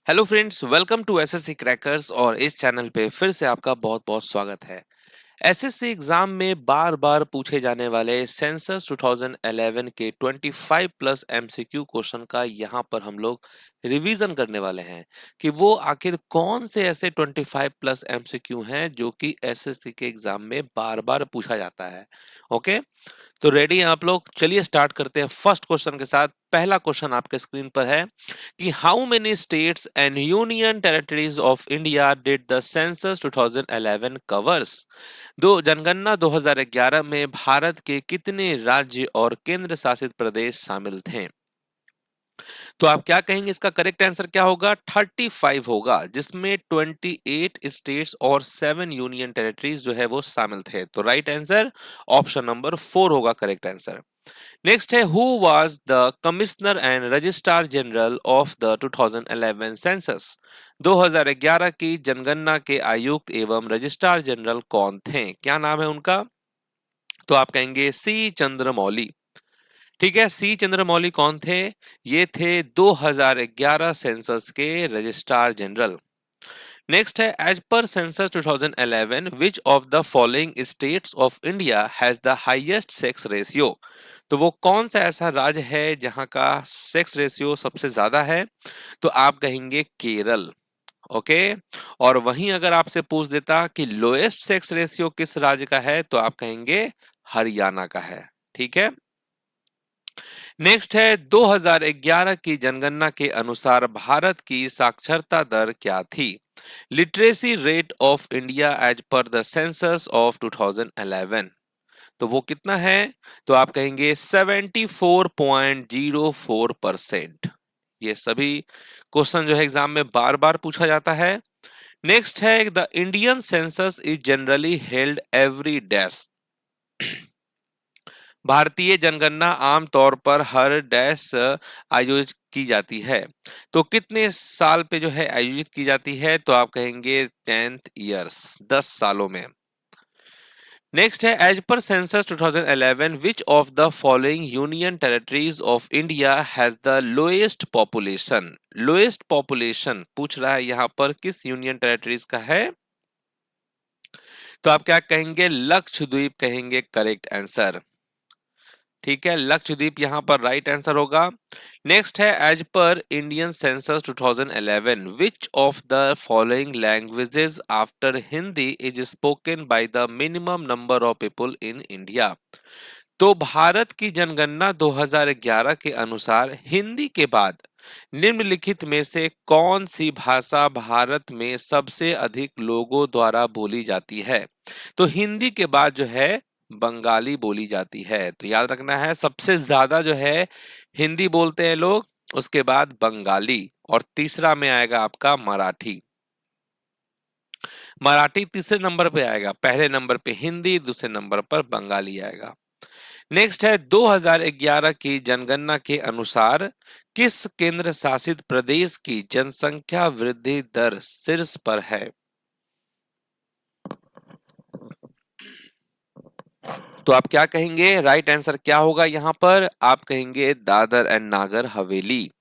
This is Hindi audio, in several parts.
Hello friends, welcome to SSC Crackers. और इस चैनल पे फिर से आपका बहुत बहुत स्वागत है। एसएससी एग्जाम में बार बार पूछे जाने वाले सेंसस 2011 के 25 प्लस एमसीक्यू क्वेश्चन का यहाँ पर हम लोग रिवीजन करने वाले हैं कि वो आखिर कौन से ऐसे 25 प्लस एमसीक्यू हैं जो कि एसएससी के एग्जाम में बार बार पूछा जाता है। ओके, तो रेडी हैं आप लोग? चलिए स्टार्ट करते हैं फर्स्ट क्वेश्चन के साथ। पहला क्वेश्चन आपके स्क्रीन पर है कि how many states and union territories of India did the census 2011 covers. दो जनगणना 2011 में भारत के कितने राज्य और केंद्र शासित प्रदेश शामिल थे? तो आप क्या कहेंगे, इसका करेक्ट आंसर क्या होगा? 35 होगा, जिसमें 28 स्टेट्स और 7 यूनियन टेरिटरीज जो है वो शामिल थे। तो राइट आंसर ऑप्शन नंबर 4 होगा करेक्ट आंसर। नेक्स्ट है, who was the commissioner and registrar general of the 2011 census. 2011 की जनगणना के आयुक्त एवं रजिस्ट्रार जनरल कौन थे? क्या नाम है उनका? तो आप कहेंगे सी चंद्रमौली। ठीक है, सी चंद्रमौली कौन थे? ये थे 2011 सेंसस के रजिस्ट्रार जनरल। नेक्स्ट है, as per census 2011 which of the following states of India has the highest sex ratio. तो वो कौन सा ऐसा राज्य है जहां का सेक्स रेशियो सबसे ज्यादा है? तो आप कहेंगे केरल। ओके, और वहीं अगर आपसे पूछ देता कि लोएस्ट सेक्स रेशियो किस राज्य का है, तो आप कहेंगे हरियाणा का है। ठीक है, नेक्स्ट है, 2011 की जनगणना के अनुसार भारत की साक्षरता दर क्या थी? Literacy rate of India as per the census of 2011। तो वो कितना है? तो आप कहेंगे 74.04%। ये सभी क्वेश्चन जो है एग्जाम में बार बार पूछा जाता है। नेक्स्ट है, the Indian census is generally held every dash. भारतीय जनगणना आमतौर पर हर डैश आयोजित की जाती है। तो कितने साल पे जो है आयोजित की जाती है? तो आप कहेंगे 10th ईयर्स, 10 सालों में। नेक्स्ट है, as per census 2011 which of the following union territories of India has the lowest population. Lowest population पूछ रहा है यहाँ पर, किस यूनियन टेरिटरीज का है? तो आप क्या कहेंगे? लक्षद्वीप कहेंगे करेक्ट आंसर। ठीक है, लक्षद्वीप यहां पर राइट आंसर होगा। नेक्स्ट है, as per Indian census 2011 which of the following languages after Hindi is spoken by the minimum number of people in India. तो भारत की जनगणना 2011 के अनुसार हिंदी के बाद निम्नलिखित में से कौन सी भाषा भारत में सबसे अधिक लोगों द्वारा बोली जाती है? तो हिंदी के बाद जो है बंगाली बोली जाती है। तो याद रखना है, सबसे ज्यादा जो है हिंदी बोलते हैं लोग, उसके बाद बंगाली, और तीसरा में आएगा आपका मराठी। मराठी तीसरे नंबर पे आएगा, पहले नंबर पे हिंदी, दूसरे नंबर पर बंगाली आएगा। नेक्स्ट है, 2011 की जनगणना के अनुसार किस केंद्र शासित प्रदेश की जनसंख्या वृद्धि दर शीर्ष पर है? तो आप क्या कहेंगे? राइट आंसर क्या होगा यहाँ पर? आप कहेंगे दादर एंड नागर हवेली।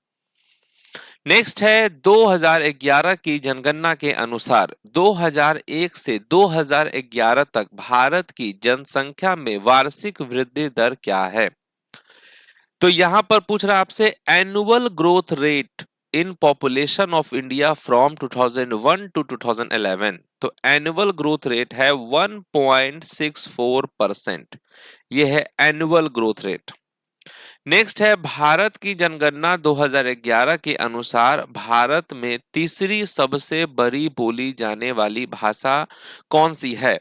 नेक्स्ट है, 2011 की जनगणना के अनुसार 2001 से 2011 तक भारत की जनसंख्या में वार्षिक वृद्धि दर क्या है? तो यहां पर पूछ रहा है आपसे annual growth rate in population of India from 2001 to 2011। तो एनुअल ग्रोथ रेट है 1.64%। यह है एनुअल ग्रोथ रेट। नेक्स्ट है, भारत की जनगणना 2011 के अनुसार भारत में तीसरी सबसे बड़ी बोली जाने वाली भाषा कौन सी है?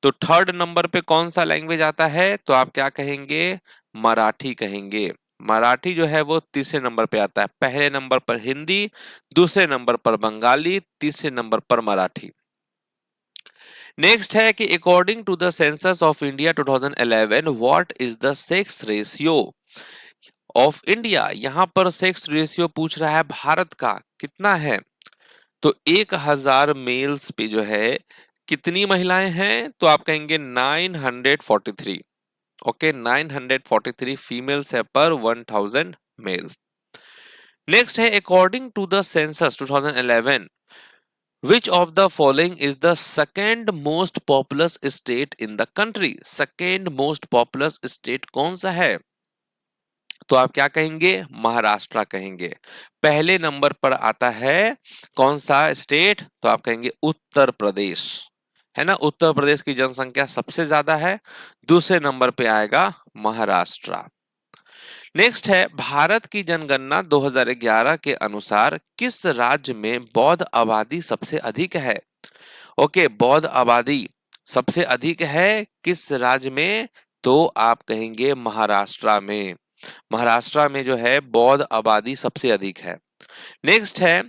तो थर्ड नंबर पे कौन सा लैंग्वेज आता है? तो आप क्या कहेंगे? मराठी कहेंगे। मराठी जो है वो तीसरे नंबर पे आता है, पहले नंबर पर हिंदी, दूसरे नंबर पर बंगाली, तीसरे नंबर पर मराठी। नेक्स्ट है कि according to the census of India 2011 what is the sex ratio of India. यहां पर सेक्स रेशियो पूछ रहा है भारत का कितना है? तो 1000 मेल्स पे जो है कितनी महिलाएं हैं? तो आप कहेंगे 943। ओके, 943 फीमेल्स है पर 1000 मेल्स। नेक्स्ट है according to the census 2011 which of the following is the second most populous state in the country. Second most populous state कौन सा है? तो आप क्या कहेंगे? महाराष्ट्र कहेंगे। पहले नंबर पर आता है कौन सा स्टेट? तो आप कहेंगे उत्तर प्रदेश, है ना। उत्तर प्रदेश की जनसंख्या सबसे ज्यादा है। दूसरे नंबर पे आएगा महाराष्ट्र। नेक्स्ट है भारत की जनगणना 2011 के अनुसार किस राज्य में बौद्ध आबादी सबसे अधिक है? ओके, बौद्ध आबादी सबसे अधिक है किस राज्य में? तो आप कहेंगे महाराष्ट्र में। महाराष्ट्र में जो है बौद्ध आबादी सबसे अधिक है। नेक्स्ट है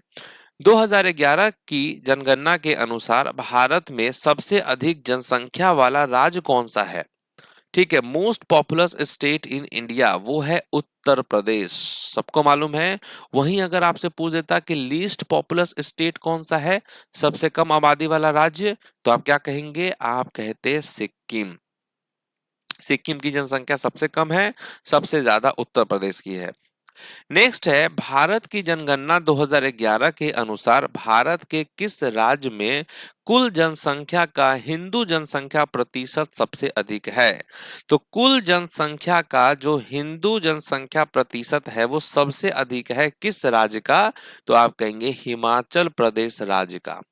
2011 की जनगणना के अनुसार भारत में सबसे अधिक जनसंख्या वाला राज्य कौन सा है? ठीक है, most populous state in India वो है उत्तर प्रदेश, सबको मालूम है। वहीं अगर आपसे पूछ देता कि लीस्ट पॉपुलस स्टेट कौन सा है, सबसे कम आबादी वाला राज्य, तो आप क्या कहेंगे? आप कहते सिक्किम। सिक्किम की जनसंख्या सबसे कम है, सबसे ज्यादा उत्तर प्रदेश की है। नेक्स्ट है भारत की जनगणना 2011 के अनुसार भारत के किस राज्य में कुल जनसंख्या का हिंदू जनसंख्या प्रतिशत सबसे अधिक है? तो कुल जनसंख्या का जो हिंदू जनसंख्या प्रतिशत है वो सबसे अधिक है किस राज्य का? तो आप कहेंगे हिमाचल प्रदेश राज्य का।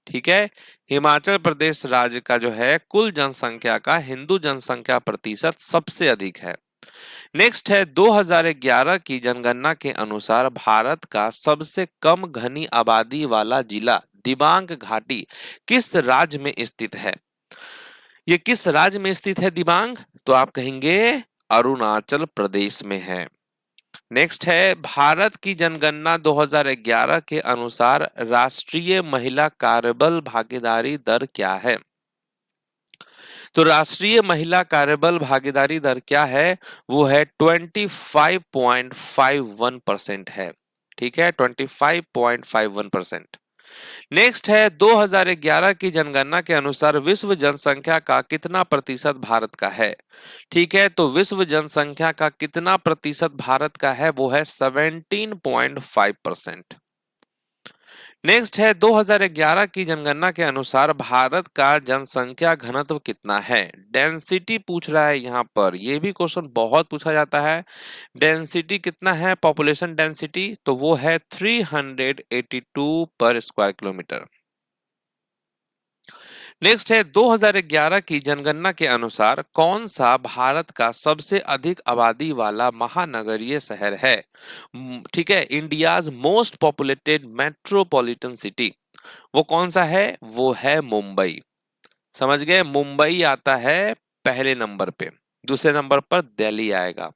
ठीक है, हिमाचल प्रदेश राज्य का जो है कुल जनसंख्या का हिंदू जनसंख्या प्रतिशत सबसे अधिक है। नेक्स्ट है 2011 की जनगणना के अनुसार भारत का सबसे कम घनी आबादी वाला जिला दिबांग घाटी किस राज्य में स्थित है? ये किस राज्य में स्थित है दिबांग? तो आप कहेंगे अरुणाचल प्रदेश में है। नेक्स्ट है भारत की जनगणना 2011 के अनुसार राष्ट्रीय महिला कार्यबल भागीदारी दर क्या है? तो राष्ट्रीय महिला कार्यबल भागीदारी दर क्या है? वो है 25.51% है। ठीक है, 25.51%। नेक्स्ट है 2011 की जनगणना के अनुसार विश्व जनसंख्या का कितना प्रतिशत भारत का है? ठीक है, तो विश्व जनसंख्या का कितना प्रतिशत भारत का है? वो है 17.5%। नेक्स्ट है 2011 की जनगणना के अनुसार भारत का जनसंख्या घनत्व कितना है? डेंसिटी पूछ रहा है यहाँ पर, ये भी क्वेश्चन बहुत पूछा जाता है। डेंसिटी कितना है? पॉपुलेशन डेंसिटी, तो वो है 382 पर स्क्वायर किलोमीटर। नेक्स्ट है 2011 की जनगणना के अनुसार कौन सा भारत का सबसे अधिक आबादी वाला महानगरीय शहर है? ठीक है, India's most populated metropolitan city वो कौन सा है? वो है मुंबई। समझ गए, मुंबई आता है पहले नंबर पे, दूसरे नंबर पर दिल्ली आएगा।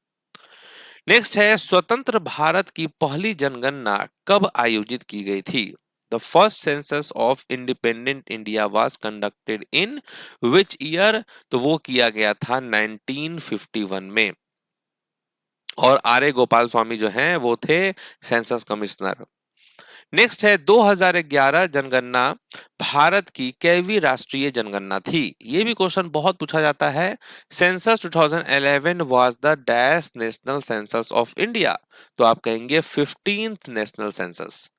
नेक्स्ट है स्वतंत्र भारत की पहली जनगणना कब आयोजित की गई थी? The first census of independent India was conducted in which year? तो वो किया गया था 1951 में। और आर ए गोपाल स्वामी जो हैं वो थे सेंसस कमिश्नर। नेक्स्ट है 2011 जनगणना भारत की कैवी राष्ट्रीय जनगणना थी? ये भी क्वेश्चन बहुत पूछा जाता है। Census 2011 was the dash national census of India? तो आप कहेंगे 15th नेशनल सेंसस।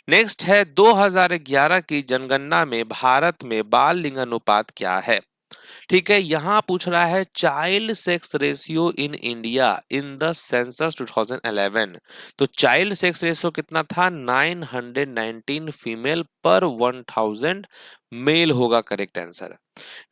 नेक्स्ट है 2011 की जनगणना में भारत में बाल लिंगानुपात क्या है? ठीक है, यहां पूछ रहा है child sex ratio in India in the census 2011। तो चाइल्ड सेक्स रेशियो कितना था? 919 फीमेल पर 1000 मेल होगा करेक्ट आंसर।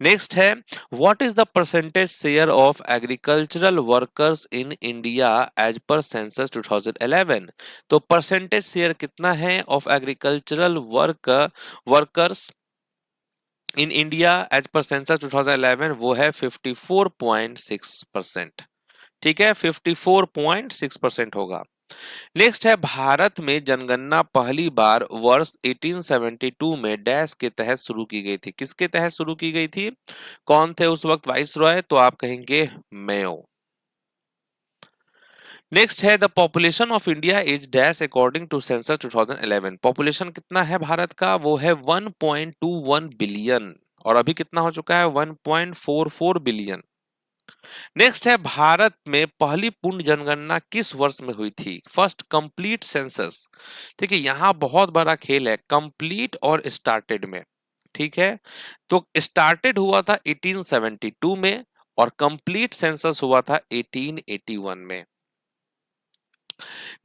नेक्स्ट है what is the percentage share of agricultural workers in India as per census 2011? तो परसेंटेज शेयर कितना है of agricultural workers in India as per census 2011? वो है 54.6%। ठीक है, 54.6% होगा। नेक्स्ट है भारत में जनगणना पहली बार वर्ष 1872 में डैश के तहत शुरू की गई थी? किसके तहत शुरू की गई थी? कौन थे उस वक्त वाइस रॉय? तो आप कहेंगे मेयो। नेक्स्ट है the population of India is dash according to census 2011। Population कितना है भारत का? वो है 1.21 बिलियन, और अभी कितना हो चुका है? 1.44 बिलियन। नेक्स्ट है, भारत में पहली पूर्ण जनगणना किस वर्ष में हुई थी? First complete census. ठीक है, यहाँ बहुत बड़ा खेल है कंप्लीट और स्टार्टेड में। ठीक है, तो स्टार्टेड हुआ था 1872 में और कंप्लीट सेंसस हुआ था 1881 में।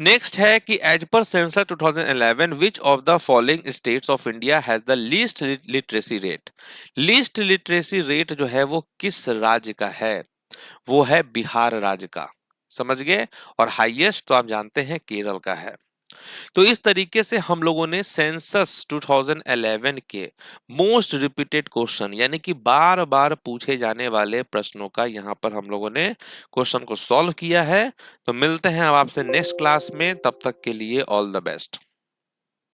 नेक्स्ट है कि as per census 2011 which of the following states of India has the least literacy rate? Least literacy rate जो है वो किस राज्य का है? वो है बिहार राज्य का। समझ गए? और हाईएस्ट तो आप जानते हैं केरल का है। तो इस तरीके से हम लोगों ने सेंसस 2011 के मोस्ट रिपीटेड क्वेश्चन यानी कि बार बार पूछे जाने वाले प्रश्नों का यहाँ पर हम लोगों ने क्वेश्चन को सॉल्व किया है। तो मिलते हैं अब आपसे नेक्स्ट क्लास में, तब तक के लिए ऑल द बेस्ट।